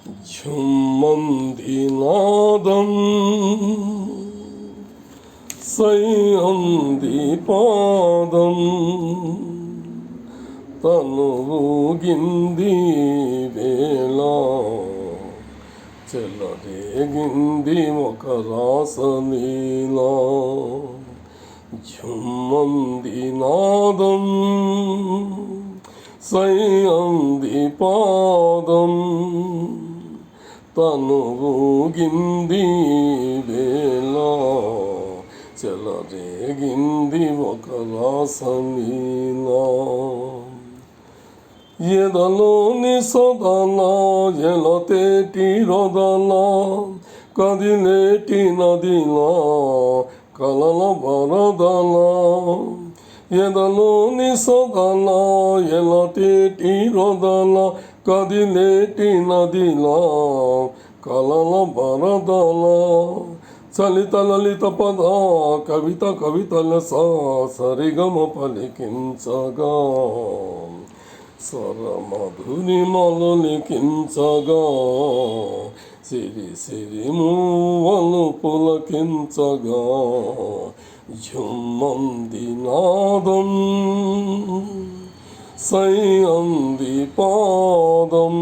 ఝుమ్మంది నాదం సయ్యంది పాదం తనువుగింది వేళ చెలరేగింది ఒక రాసలీలా. ఝుమ్మంది నాదం సయ్యంది పాదం తనువుగింది వేళ చెలరేగింది ఒక రాసలీలా. ఎదలోని సదన ఎలతేటి రొదన కదిలేటి నదిలా కలల వరదల. ఎదలోని సదన ఎలతేటి రొదన కదిలేటి నదిలా కలల వరదల. చలిత లలిత పద కవిత కవితల సరిగమ పలికించగా స్వరమధురిమలు లిఖించగా సిరి సిరి మూవలు పులకించగా. ఝుమ్మంది నాదం సయ్యంది పాదం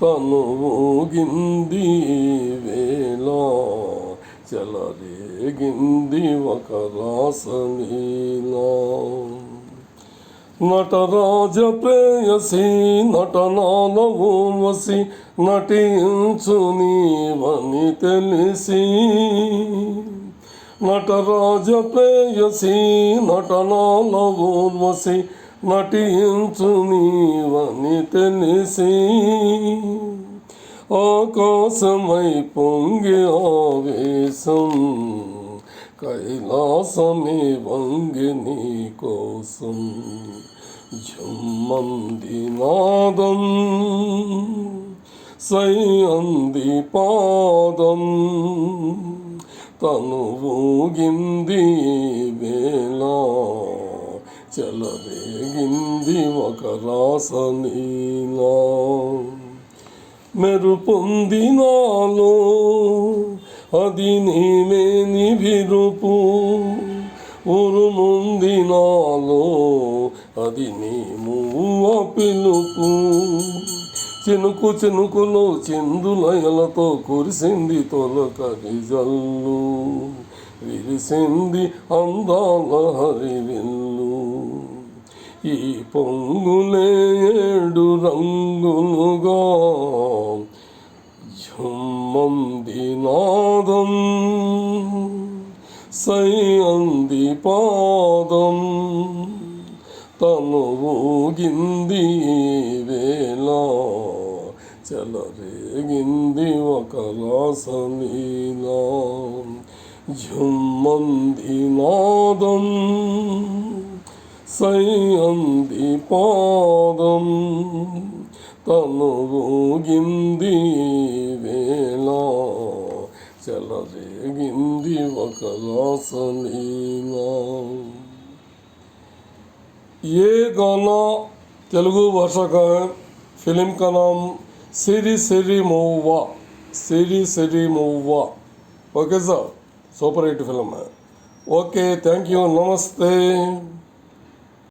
తనువుగింది వేళ చెలరేగింది ఒక రాసలీలా. నటరాజ ప్రేయసి నటనాల ఊర్వశి నటించు నీవని తెలిసి. నటరాజ ప్రేయసి నటనాల ఊర్వశి నటించు నీవని తెలిసి. ఆకాశమై పొంగి ఆవేశం కైలాసమే వంగి నీ కోసం. ఝుమ్మంది నాదం సయ్యంది పాదం తనువుగింది వేళ చెలరేగింది ఒక రాసలీలా. మెరుపొంది నాలో అది నీమేని విరుపు ఉరుముంది నాలో అది నీ మూవ పిలుపు. చినుకు చినుకులో చిందులయలతో కురిసింది తొలకరి జల్లు విరిసింది అందాల హరివిల్లు. ఈ పొంగులే ఏడు రంగులుగా ఝుమ్మంది నాదం సయ్యంది పాదం తనువుగింది వేళ చెలరేగింది ఒక రాసలీలా. ఝుమ్మంది నాదం సయ్యంది పాదం తనువుగింది వేళ చెలరేగింది ఒక రాసలీలా. ये गाना तेलुगु भाषा का है. फिल्म का नाम Siri Siri Muvva. Siri Siri Muvva. Okay sir, super hit film है. ओके, थैंक यू, नमस्ते.